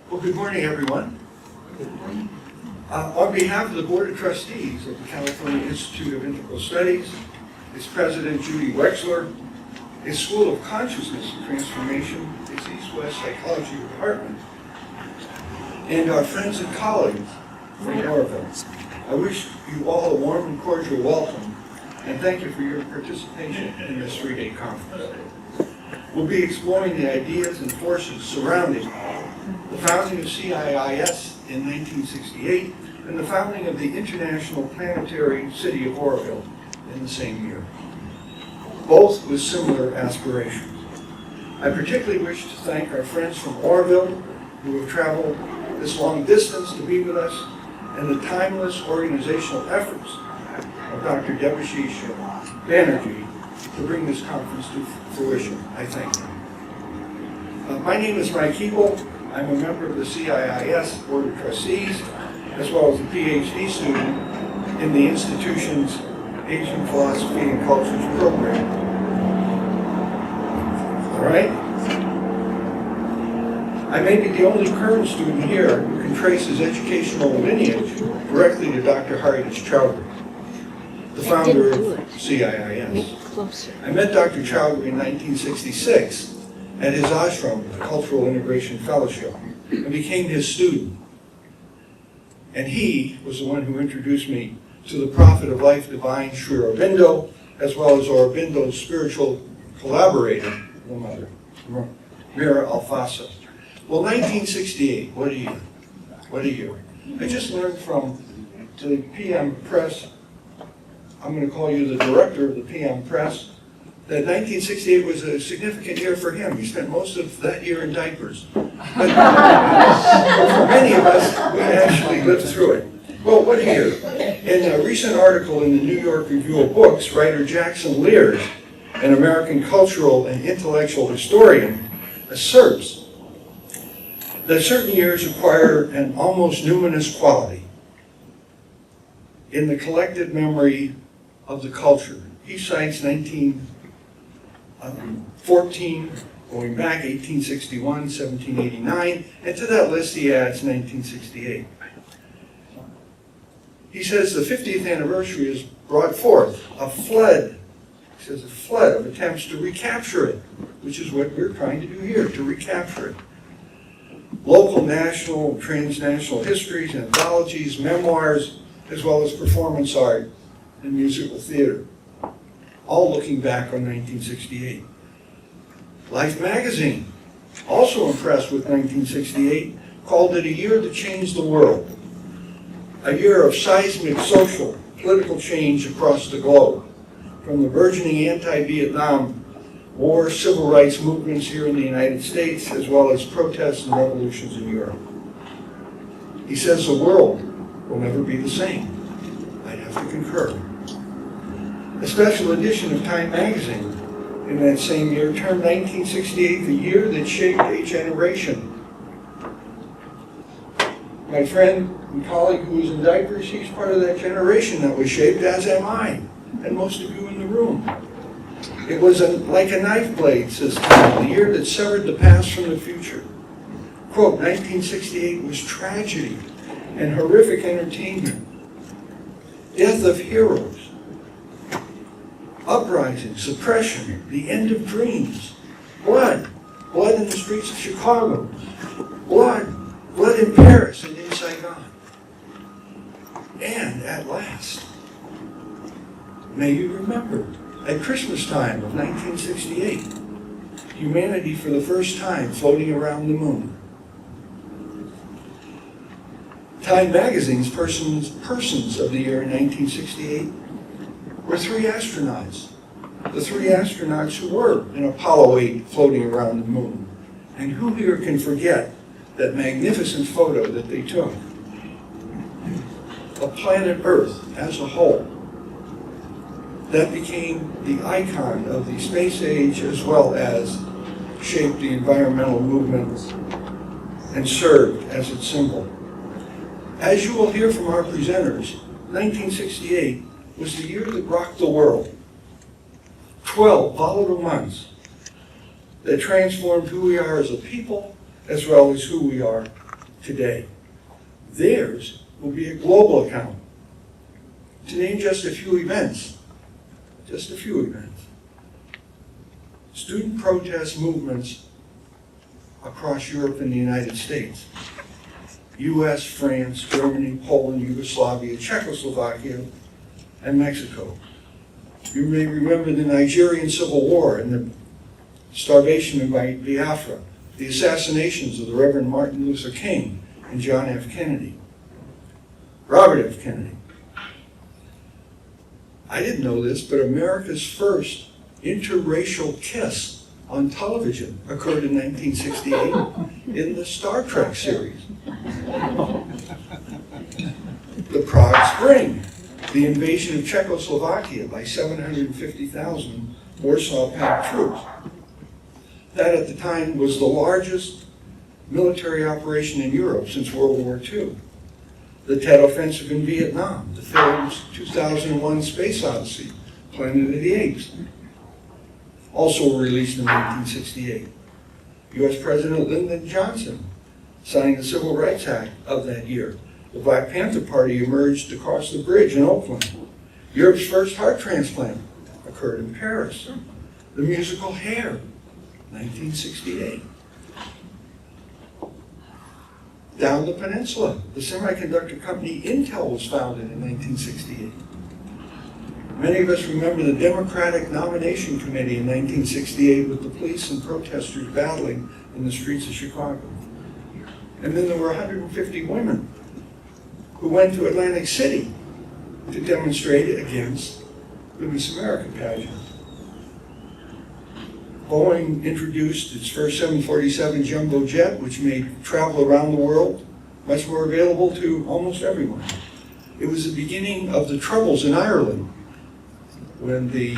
Well, good morning, everyone. On behalf of the Board of Trustees of the California Institute of Integral Studies, its President Judy Wexler, its School of Consciousness and Transformation, its East-West Psychology Department, and our friends and colleagues from Oroville, I wish you all a warm and cordial welcome, and thank you for your participation in this three-day conference. We'll be exploring the ideas and forces surrounding the founding of CIIS in 1968 and the founding of the International Planetary City of Oroville in the same year, both with similar aspirations. I particularly wish to thank our friends from Oroville who have traveled this long distance to be with us, and the timeless organizational efforts of Dr. Debashish Banerjee to bring this conference to fruition. I thank them. My name is Mike Hebel. I'm a member of the CIIS Board of Trustees, as well as a PhD student in the institution's Asian Philosophy and Cultures program. All right? I may be the only current student here who can trace his educational lineage directly to Dr. Haridas Chaudhuri, the founder of CIIS. I met Dr. Chaudhuri in 1966 at his ashram, the Cultural Integration Fellowship, and became his student. And he was the one who introduced me to the Prophet of Life Divine, Sri Aurobindo, as well as Aurobindo's spiritual collaborator, the mother, Mira Alfasa. Well, 1968, what a year. What a year. I just learned from the PM Press, I'm going to call you the director of the PM Press, that 1968 was a significant year for him. He spent most of that year in diapers. But for many of us, we actually lived through it. Well, what a year. In a recent article in the New York Review of Books, writer Jackson Leary, an American cultural and intellectual historian, asserts that certain years acquire an almost numinous quality in the collective memory of the culture. He cites 1914, going back 1861, 1789, and to that list he adds 1968. He says the 50th anniversary has brought forth a flood, he says a flood of attempts to recapture it, which is what we're trying to do here, to recapture it. Local, national, transnational histories, anthologies, memoirs, as well as performance art and musical theater, all looking back on 1968. Life magazine, also impressed with 1968, called it a year that changed the world, a year of seismic social, political change across the globe, from the burgeoning anti-Vietnam War, civil rights movements here in the United States, as well as protests and revolutions in Europe. He says the world will never be the same. I'd have to concur. A special edition of Time magazine in that same year termed 1968 the year that shaped a generation. My friend and colleague who was in diapers, he's part of that generation that was shaped, as am I, and most of you in the room. It was like a knife blade, says Time, the year that severed the past from the future. Quote, 1968 was tragedy and horrific entertainment, death of heroes, uprising, suppression, the end of dreams, blood in the streets of Chicago, blood in Paris and in Saigon. And at last, may you remember, at Christmas time of 1968, humanity for the first time floating around the moon. Time magazine's persons of the year in 1968 were three astronauts. The three astronauts who were in Apollo 8 floating around the moon. And who here can forget that magnificent photo that they took of planet Earth as a whole? That became the icon of the space age, as well as shaped the environmental movement and served as its symbol. As you will hear from our presenters, 1968 was the year that rocked the world. 12 volatile months that transformed who we are as a people, as well as who we are today. Theirs will be a global account. To name just a few events, student protest movements across Europe and the United States, US, France, Germany, Poland, Yugoslavia, Czechoslovakia, and Mexico. You may remember the Nigerian Civil War and the starvation in Biafra, the assassinations of the Reverend Martin Luther King and John F. Kennedy, Robert F. Kennedy. I didn't know this, but America's first interracial kiss on television occurred in 1968 in the Star Trek series. The Prague Spring, the invasion of Czechoslovakia by 750,000 Warsaw Pact troops. That at the time was the largest military operation in Europe since World War II. The Tet Offensive in Vietnam, the film's 2001 Space Odyssey, Planet of the Apes, also released in 1968. U.S. President Lyndon Johnson signed the Civil Rights Act of that year. The Black Panther Party emerged across the bridge in Oakland. Europe's first heart transplant occurred in Paris. The musical Hair, 1968. Down the peninsula, the semiconductor company Intel was founded in 1968. Many of us remember the Democratic Nomination Committee in 1968 with the police and protesters battling in the streets of Chicago. And then there were 150 women who went to Atlantic City to demonstrate against the Miss America pageant. Boeing introduced its first 747 jumbo jet, which made travel around the world much more available to almost everyone. It was the beginning of the Troubles in Ireland, when the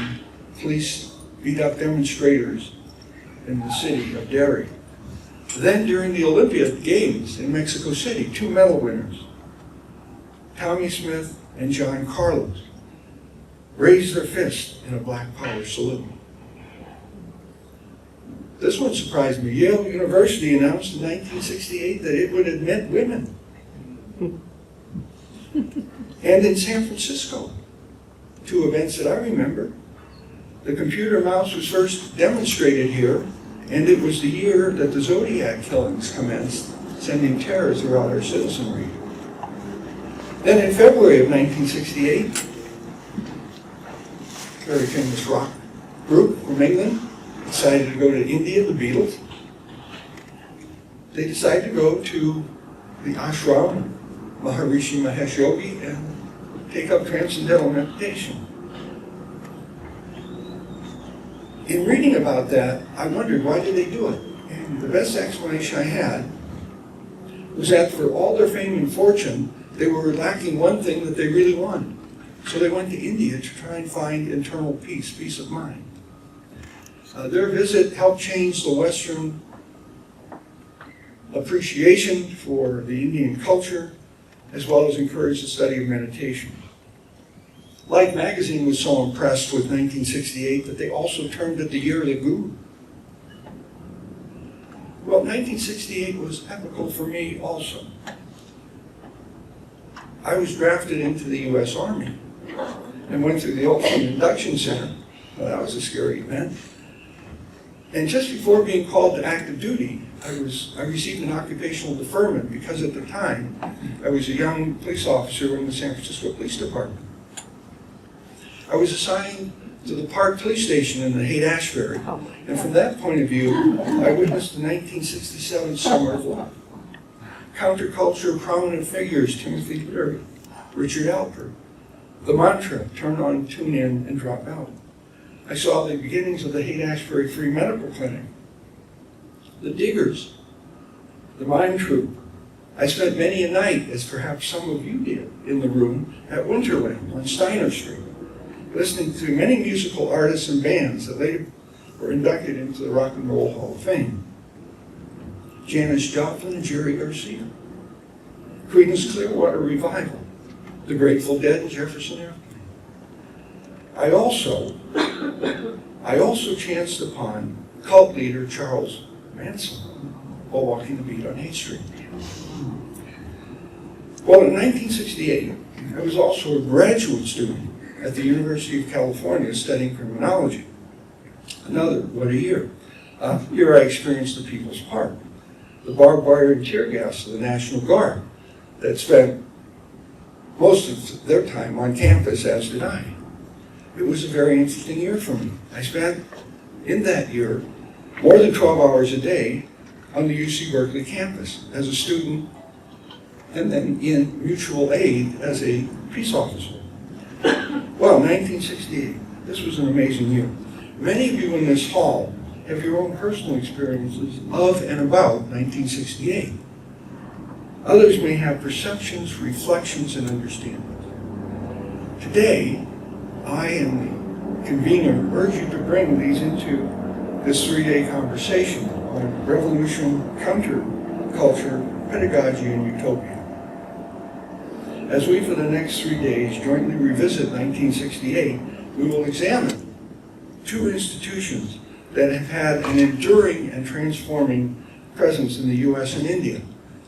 police beat up demonstrators in the city of Derry. Then during the Olympic Games in Mexico City, 2 medal winners, Tommy Smith and John Carlos, raised their fist in a Black Power salute. This one surprised me. Yale University announced in 1968 that it would admit women. And in San Francisco, 2 events that I remember. The computer mouse was first demonstrated here, and it was the year that the Zodiac killings commenced, sending terror throughout our citizenry. Then in February of 1968, very famous rock group from England decided to go to India, the Beatles. They decided to go to the ashram, Maharishi Mahesh Yogi, and take up transcendental meditation. In reading about that, I wondered, why did they do it? And the best explanation I had was that for all their fame and fortune, they were lacking one thing that they really wanted. So they went to India to try and find internal peace, peace of mind. Their visit helped change the Western appreciation for the Indian culture, as well as encourage the study of meditation. Life magazine was so impressed with 1968 that they also termed it the year of the Guru. Well, 1968 was epical for me also. I was drafted into the U.S. Army and went through the Ultimate Induction Center. Well, that was a scary event. And just before being called to active duty, I received an occupational deferment because at the time I was a young police officer in the San Francisco Police Department. I was assigned to the Park Police Station in the Haight-Ashbury, and from that point of view, I witnessed the 1967 Summer of Love. Counterculture prominent figures, Timothy Leary, Richard Alpert. The mantra, turn on, tune in, and drop out. I saw the beginnings of the Haight-Ashbury Free Medical Clinic. The Diggers, the Mime Troupe. I spent many a night, as perhaps some of you did, in the room at Winterland on Steiner Street, listening to many musical artists and bands that later were inducted into the Rock and Roll Hall of Fame. Janis Joplin and Jerry Garcia. Creedence Clearwater Revival. The Grateful Dead and Jefferson Airplane. I also chanced upon cult leader Charles Manson while walking the beat on Haight Street. Well, in 1968, I was also a graduate student at the University of California studying criminology. What a year. Here I experienced the People's Park, the barbed wire and tear gas of the National Guard that spent most of their time on campus, as did I. It was a very interesting year for me. I spent, in that year, more than 12 hours a day on the UC Berkeley campus as a student, and then in mutual aid as a peace officer. Well, 1968, this was an amazing year. Many of you in this hall have your own personal experiences of and about 1968. Others may have perceptions, reflections, and understandings. Today, I and the convener urge you to bring these into this 3-day conversation on revolution, counterculture, pedagogy, and utopia. As we, for the next 3 days, jointly revisit 1968, we will examine 2 institutions that have had an enduring and transforming presence in the U.S. and India,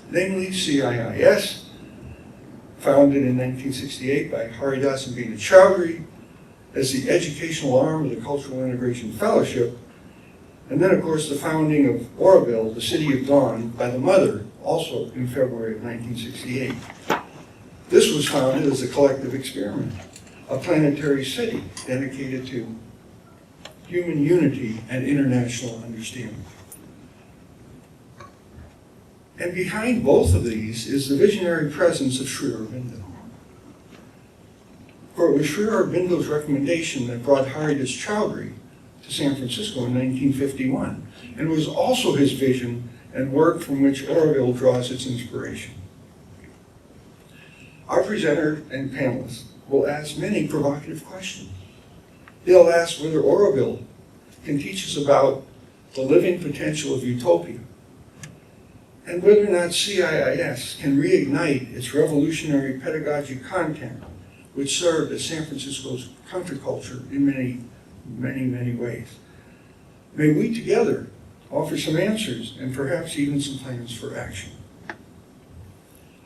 namely CIIS, founded in 1968 by Haridas Chaudhuri as the educational arm of the Cultural Integration Fellowship, and then, of course, the founding of Aurobindo, the City of Dawn, by the mother, also in February of 1968. This was founded as a collective experiment, a planetary city dedicated to human unity and international understanding. And behind both of these is the visionary presence of Sri Aurobindo. For it was Sri Aurobindo's recommendation that brought Haridas Chaudhuri to San Francisco in 1951, and it was also his vision and work from which Aurobindo draws its inspiration. Our presenter and panelists will ask many provocative questions. They'll ask whether Aurobindo can teach us about the living potential of utopia, and whether or not CIIS can reignite its revolutionary pedagogic content, which served as San Francisco's counterculture in many, many, many ways. May we together offer some answers and perhaps even some plans for action.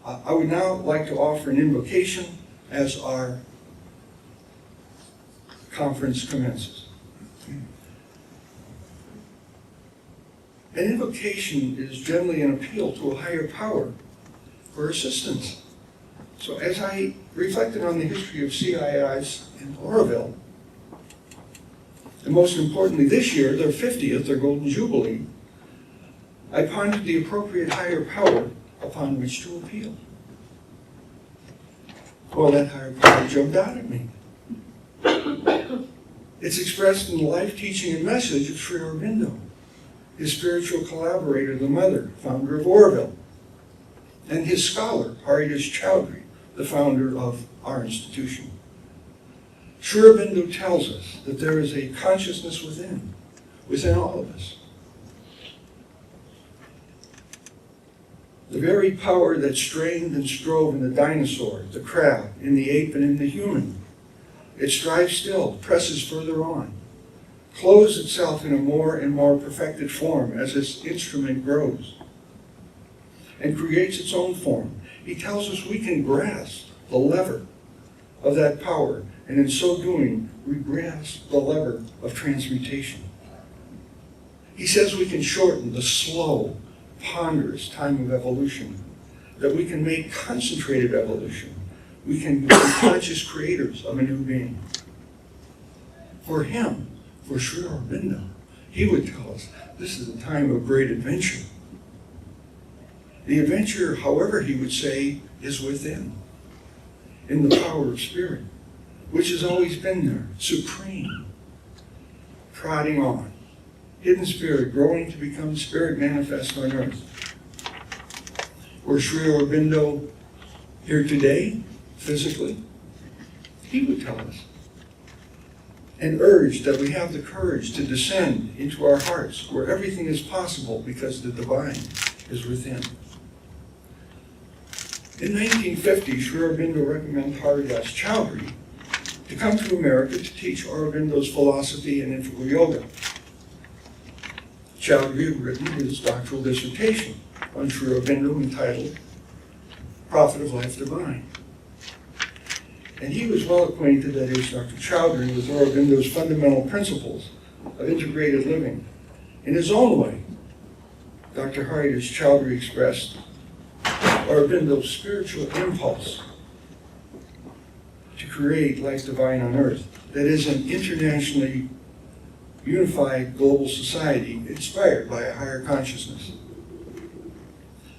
I would now like to offer an invocation as our conference commences. An invocation is generally an appeal to a higher power for assistance. So as I reflected on the history of CIIS and Aurobindo, and most importantly this year, their 50th, their Golden Jubilee, I pondered the appropriate higher power upon which to appeal. Well, that higher power jumped out at me. It's expressed in the life, teaching, and message of Sri Aurobindo, his spiritual collaborator, the mother, founder of Aurobindo, and his scholar, Haridas Chaudhuri, the founder of our institution. Sri Aurobindo tells us that there is a consciousness within all of us. The very power that strained and strove in the dinosaur, the crab, in the ape, and in the human. It strives still, presses further on, clothes itself in a more and more perfected form as its instrument grows, and creates its own form. He tells us we can grasp the lever of that power, and in so doing, we grasp the lever of transmutation. He says we can shorten the slow, ponderous time of evolution, that we can make concentrated evolution. We can become conscious creators of a new being. For him, for Sri Aurobindo, he would tell us this is a time of great adventure. The adventure, however, he would say, is within, in the power of spirit, which has always been there, supreme, trotting on. Hidden spirit, growing to become spirit manifest on earth. Were Sri Aurobindo here today, physically, he would tell us and urge that we have the courage to descend into our hearts where everything is possible because the divine is within. In 1950, Sri Aurobindo recommended Haridas Chaudhuri to come to America to teach Aurobindo's philosophy and integral yoga. Chaudhuri had written his doctoral dissertation on Sri Aurobindo entitled Prophet of Life Divine. And he was well acquainted, that is, Dr. Chaudhuri, with Aurobindo's fundamental principles of integrated living. In his own way, Dr. Haridas Chaudhuri expressed Aurobindo's spiritual impulse to create life divine on earth, that is, an internationally unified global society inspired by a higher consciousness.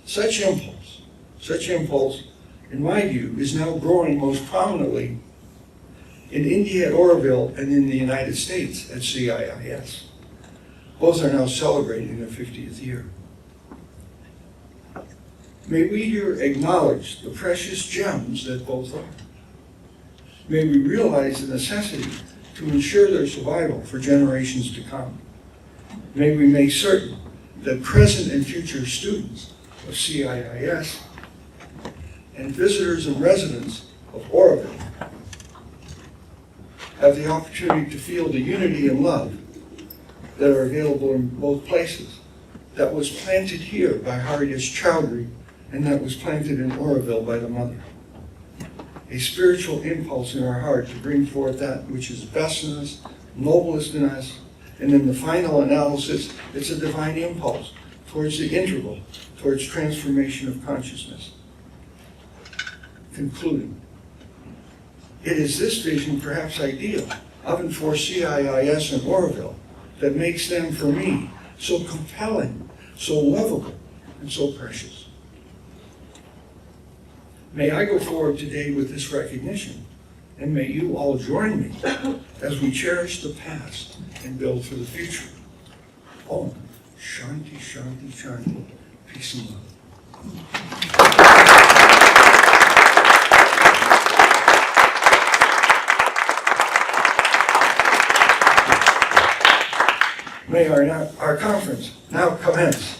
Such impulse, in my view, is now growing most prominently in India at Oroville and in the United States at CIIS. Both are now celebrating their 50th year. May we here acknowledge the precious gems that both are. May we realize the necessity to ensure their survival for generations to come. May we make certain that present and future students of CIIS and visitors and residents of Oroville have the opportunity to feel the unity and love that are available in both places, that was planted here by Haridas Chaudhuri and that was planted in Oroville by the mother. A spiritual impulse in our heart to bring forth that which is best in us, noblest in us, and in the final analysis, it's a divine impulse towards the integral, towards transformation of consciousness. Concluding, it is this vision, perhaps ideal, of and for CIIS and Oroville, that makes them, for me, so compelling, so lovable, and so precious. May I go forward today with this recognition, and may you all join me as we cherish the past and build for the future. Om Shanti, Shanti, Shanti. Peace and love. May our conference now commence.